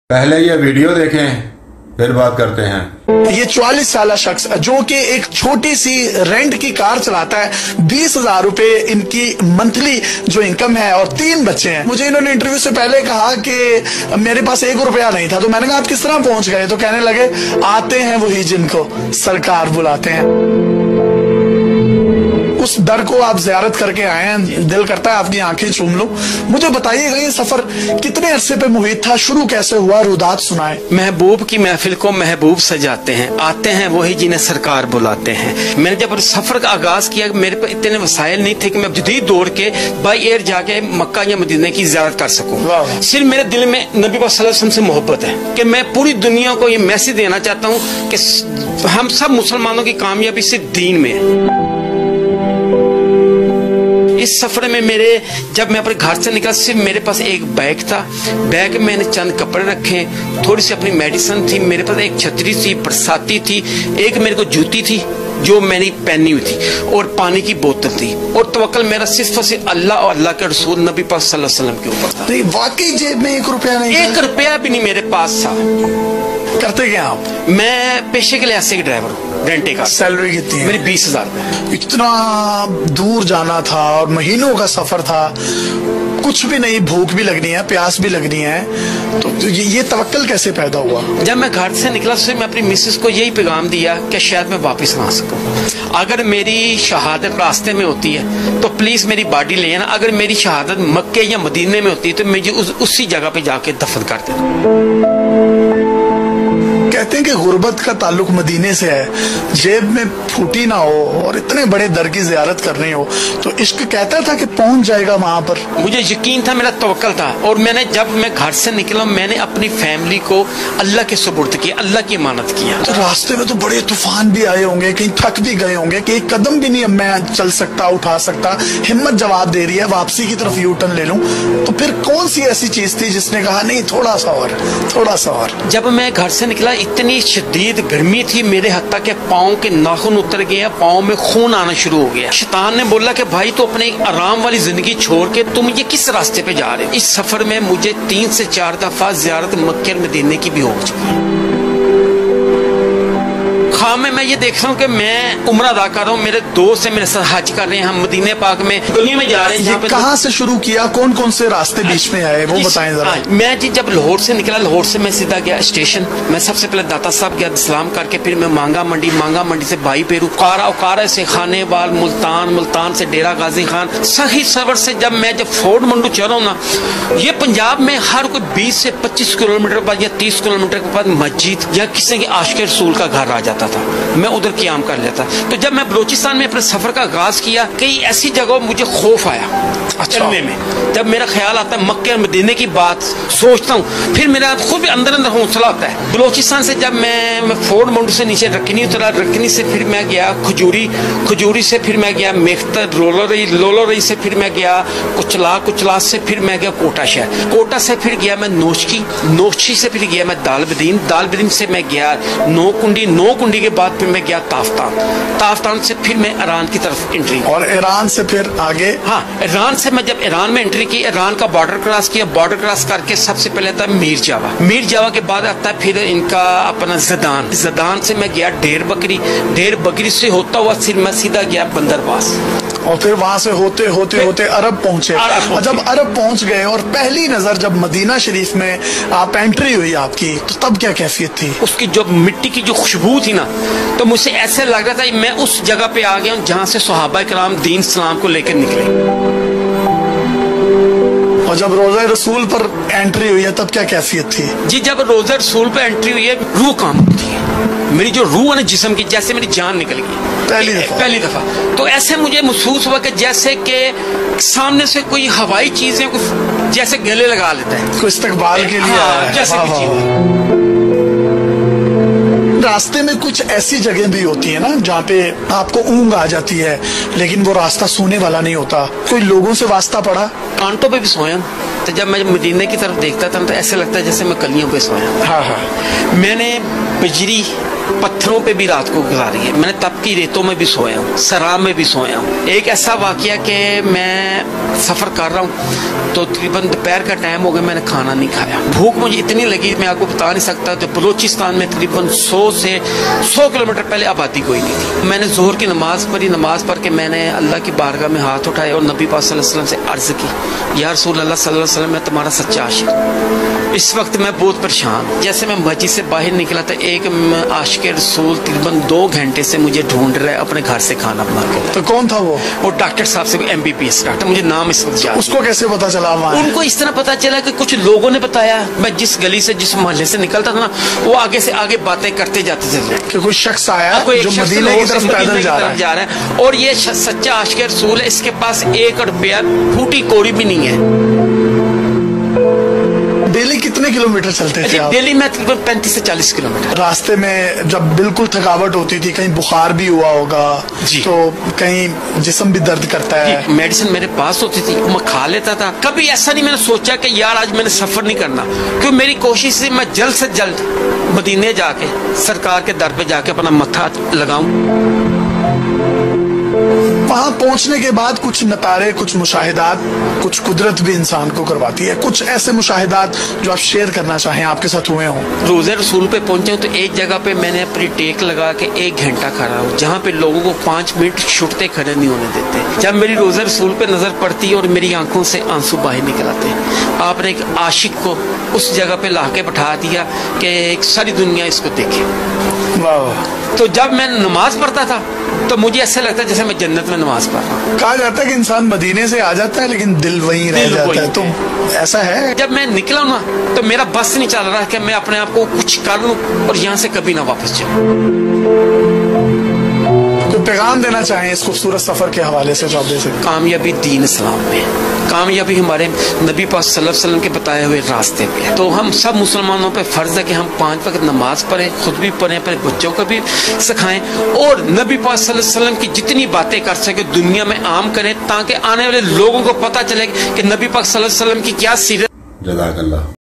पहले ये वीडियो देखें फिर बात करते हैं। ये 44 साल शख्स जो कि एक छोटी सी रेंट की कार चलाता है, 20,000 रुपए इनकी मंथली जो इनकम है और 3 बच्चे हैं। मुझे इन्होंने इंटरव्यू से पहले कहा कि मेरे पास 1 रुपया नहीं था, तो मैंने कहा आप किस तरह पहुंच गए? तो कहने लगे आते हैं वही जिनको सरकार बुलाते हैं। उस दर को आप ज़ियारत करके आए हैं, दिल करता है आपकी आंखें चूम लो। मुझे बताइएगा ये सफर कितने अरसे पे मुहित था, शुरू कैसे हुआ, रुदात सुनाए। महबूब की महफिल को महबूब सजाते हैं, आते हैं वही जिन्हें सरकार बुलाते हैं। मैंने जब सफर का आगाज किया, मेरे पर इतने वसाइल नहीं थे कि मैं जदीद दौड़ के बाई एयर जाके मक्का या मदीने की ज़ियारत कर सकूं। सिर्फ मेरे दिल में नबी सल्लल्लाहु अलैहि वसल्लम से मोहब्बत है कि मैं पूरी दुनिया को ये मैसेज देना चाहता हूँ कि हम सब मुसलमानों की कामयाबी सिर्फ दीन में है। इस सफर में जब मैं अपने घर से निकला, सिर्फ मेरे पास एक बैग था। बैग में मैंने चंद कपड़े रखे, थोड़ी सी अपनी मेडिसिन थी, मेरे पास एक छतरी थी, बरसाती थी, एक मेरे को जूती थी जो मैंने पहनी हुई थी, और पानी की बोतल थी, और तवक्कल मेरा सिर्फ अल्लाह और अल्लाह के रसूल नबी पाक सल्लल्लाहु अलैहि वसल्लम के ऊपर था। नहीं, वाकई जेब में 1 रुपया नहीं, 1 रुपया भी नहीं मेरे पास था। करते क्या आप? मैं पेशे के लिहाज से ड्राइवर हूँ, रेंटे का। सैलरी कितनी है? मेरी 20,000 रुपये। इतना दूर जाना था और महीनों का सफर था, कुछ भी नहीं, भूख भी लगनी है, प्यास भी लगनी है, तो ये तवक्कल कैसे पैदा हुआ? जब मैं घर से निकला तो मैं अपनी मिसेस को यही पैगाम दिया कि शायद मैं वापस ना आ सकूं। अगर मेरी शहादत रास्ते में होती है तो प्लीज मेरी बॉडी ले आना, अगर मेरी शहादत मक्के या मदीने में होती है तो मुझे उसी जगह पे जाके दफन कर देना। कहते हैं कि गुर्बत का ताल्लुक मदीने से है, जेब में फूटी ना हो और इतने बड़े दर की ज़ियारत करनी हो, तो इश्क कहता था कि पहुंच जाएगा वहां पर। मुझे यकीन था, मेरा तवक्कल था, और जब मैं घर से निकला मैंने अपनी फैमिली को अल्लाह के सुपुर्द किया, अल्लाह की अमानत किया। तो रास्ते में तो बड़े तूफान भी आए होंगे, कहीं थक भी गए होंगे कि एक कदम भी नहीं अब मैं चल सकता, उठा सकता, हिम्मत जवाब दे रही है वापसी की तरफ यू टर्न ले लूं, तो फिर कौन सी ऐसी चीज थी जिसने कहा नहीं थोड़ा सा और, थोड़ा सा और? जब मैं घर से निकला इतनी शदीद गर्मी थी, मेरे हद तक के पाँव के नाखून उतर गए, पाँव में खून आना शुरू हो गया। शैतान ने बोला कि भाई तो अपने आराम वाली जिंदगी छोड़ के तुम ये किस रास्ते पे जा रहे हो? इस सफर में मुझे 3 से 4 दफा ज़ियारत मक्के और मदीने की भी हो चुकी है। मैं ये देख रहा हूँ कि मैं उम्र अदा कर रहा हूँ, मेरे दोस्त है मेरे साथ हज कर रहे हैं, हम मदीने पाक में गली में जा रहे हैं। कहाँ से शुरू किया, कौन कौन से रास्ते बीच में आए वो बताएं जरा। मैं जी जब लाहौर से निकला, लाहौर से मैं सीधा गया स्टेशन। मैं सबसे पहले दाता साहब गया, सलाम करके फिर मैं मांगा मंडी से भाई पेरू, उकारा से खानेवाल, मुल्तान से डेरा गाजी खान, सही सफर से जब फोर्ट मंडू चल रहा हूँ ना, ये पंजाब में हर कोई 20 से 25 किलोमीटर बाद या 30 किलोमीटर के बाद मस्जिद या किसी के आशिक रसूल का घर आ जाता था, मैं उधर क़याम कर लेता। तो जब मैं बलोचिस्तान में अपने सफर का आगाज किया, कई ऐसी जगहों मुझे खौफ आया चलने में। जब मेरा ख्याल आता है मक्के और मदीने की बात सोचता हूँ, फिर मेरा खुद भी अंदर हौसला होता है। बलोचिस्तान से जब मैं फोर्ट मंडू से नीचे रखनी उतरा, रखनी से फिर मैं गया खजूरी से फिर मैं गया मेख्तर, लोलरई से फिर मैं गया कुचला से फिर मैं गया कोटा शहर, कोटा से फिर गया मैं नोशी से फिर गया मैं दालबदीन से मैं गया नौ कुंडी के बाद फिर मैं गया ताफ्तान से फिर मैं ईरान की तरफ एंट्री, और ईरान से फिर आगे। हाँ, ईरान से मैं जब ईरान में एंट्री की, ईरान का बॉर्डर क्रॉस किया, बॉर्डर क्रॉस करके सबसे पहले था मीर जावा के बाद आता है फिर इनका अपना जदान से मैं गया ढेर बकरी से होता हुआ फिर मैं सीधा गया बंदरबास, और फिर वहां से होते अरब पहुंचे। जब अरब पहुंच गए और पहली नजर जब मदीना शरीफ में आप एंट्री हुई आपकी, तो तब क्या कैफियत थी? उसकी जो मिट्टी की जो खुशबू थी ना, तो मुझे ऐसे लग रहा था मैं उस जगह पे आ गया हूँ जहाँ से सहाबा किराम दीन इस्लाम को लेकर निकले। और जब रोज़ा रसूल पर एंट्री हुई है तब क्या कैफियत थी? जी जब रोज़ा रसूल पर एंट्री हुई है, रूह काम होती है, मेरी जो रूह है ना जिस्म की, जैसे मेरी जान निकल गई पहली दफा। तो ऐसे मुझे महसूस हुआ कि जैसे कि सामने से कोई हवाई चीजें जैसे गले लगा लेता है, कोई इस्तकबाल के लिए जैसे रास्ते में कुछ ऐसी जगह भी होती है ना जहाँ पे आपको ऊँग आ जाती है, लेकिन वो रास्ता सोने वाला नहीं होता। कोई लोगों से वास्ता पड़ा? कांटों पे भी सोया, तो जब मैं मदीने की तरफ देखता था तो ऐसे लगता है जैसे मैं कलियों पे सोया। हाँ, मैंने बजरी पत्थरों पे भी रात को गुजारी है। मैंने तब की रेतों में भी सोया हूँ, शराब में भी सोया हूँ। एक ऐसा वाकया कि मैं सफ़र कर रहा हूँ तो तकरीबन दोपहर का टाइम हो गया, मैंने खाना नहीं खाया। भूख मुझे इतनी लगी मैं आपको बता नहीं सकता। तो बलूचिस्तान में तकरीबन 100 किलोमीटर पहले आबादी कोई नहीं थी। मैंने ज़ोहर की नमाज़ पढ़ी, नमाज़ पढ़ के मैंने अल्लाह की बारगाह में हाथ उठाए और नबी पाक सल्लल्लाहु अलैहि वसल्लम से अर्ज़ की, या रसूल अल्लाह सल्लल्लाहु अलैहि वसल्लम, मैं तुम्हारा सच्चा आशिक़ हूँ। इस वक्त मैं बहुत परेशान। जैसे मैं मस्जिद से बाहर निकला था, एक आशिक़ रसूल तकरीबन 2 घंटे से मुझे ढूंढ रहा है अपने घर से खाना बना के। तो कौन था वो डॉक्टर साहब से, MBBS डॉक्टर, मुझे नाम इस वक्त याद। उसको कैसे पता चला वहाँ? उनको इस तरह पता चला कि कुछ लोगों ने बताया। मैं जिस गली से, जिस मोहल्ले से निकलता था ना, वो आगे से आगे बातें करते जाते थे कि कोई शख्स आया जो मदीने की तरफ पैदल जा रहा है और ये सच्चा आशिक़ रसूल है। इसके पास 1 रुपया फूटी कौड़ी भी नहीं है। डेली कितने किलोमीटर चलते थे आप? डेली मैं तकरीबन 35 से 40 किलोमीटर। रास्ते में जब बिल्कुल थकावट होती थी, कहीं बुखार भी हुआ होगा जी, तो कहीं जिस्म भी दर्द करता है? मेडिसिन मेरे पास होती थी, मैं खा लेता था। कभी ऐसा नहीं मैंने सोचा कि यार आज मैंने सफर नहीं करना, क्योंकि मेरी कोशिश थी मैं जल्द से जल्द मदीने जाके सरकार के दर पे जाके अपना मत्था लगाऊं। वहां पहुंचने के बाद कुछ नतारे, कुछ मुशाहिदात, कुछ कुदरत भी इंसान को करवाती है। कुछ ऐसे मुशाहिदात जो आप शेयर करना चाहें, आपके साथ हुए हों? रोज़े रसूल पे पहुंचे तो एक जगह पे मैंने अपनी टेक लगा के 1 घंटा खड़ा हूँ, जहाँ पे लोगों को 5 मिनट छुटते खड़े नहीं होने देते। जब मेरी रोज़े रसूल पे नजर पड़ती और मेरी आंखों से आंसू बाहर निकल आते, आपने एक आशिक को उस जगह पे ला के बैठा दिया कि एक सारी दुनिया इसको देखे। वाह। तो जब मैं नमाज पढ़ता था तो मुझे ऐसा लगता है जैसे मैं जन्नत में नमाज पढ़ रहा हूँ। कहा जाता है कि इंसान मदीने से आ जाता है लेकिन दिल वहीं रह जाता है, तो ऐसा है? जब मैं निकला ना तो मेरा बस नहीं चल रहा कि मैं अपने आप को कुछ कर लूं और यहाँ से कभी ना वापस जाऊं। कोई पैगाम देना चाहें इस खूबसूरत सफर के हवाले से जो आप दे सकते? कामयाबी दीन इस्लाम में, कामयाबी हमारे नबी पाक सल्लल्लाहु अलैहि वसल्लम के बताए हुए रास्ते पे। तो हम सब मुसलमानों पे फर्ज है कि हम 5 वक्त नमाज पढ़ें, खुद भी पढ़ें, अपने बच्चों को भी सिखाएं और नबी पाक सल्लल्लाहु अलैहि वसल्लम की जितनी बातें कर सके दुनिया में आम करें, ताकि आने वाले लोगों को पता चले कि नबी पाक सल्लल्लाहु अलैहि वसल्लम की क्या सीरत। जज़ाकल्लाह।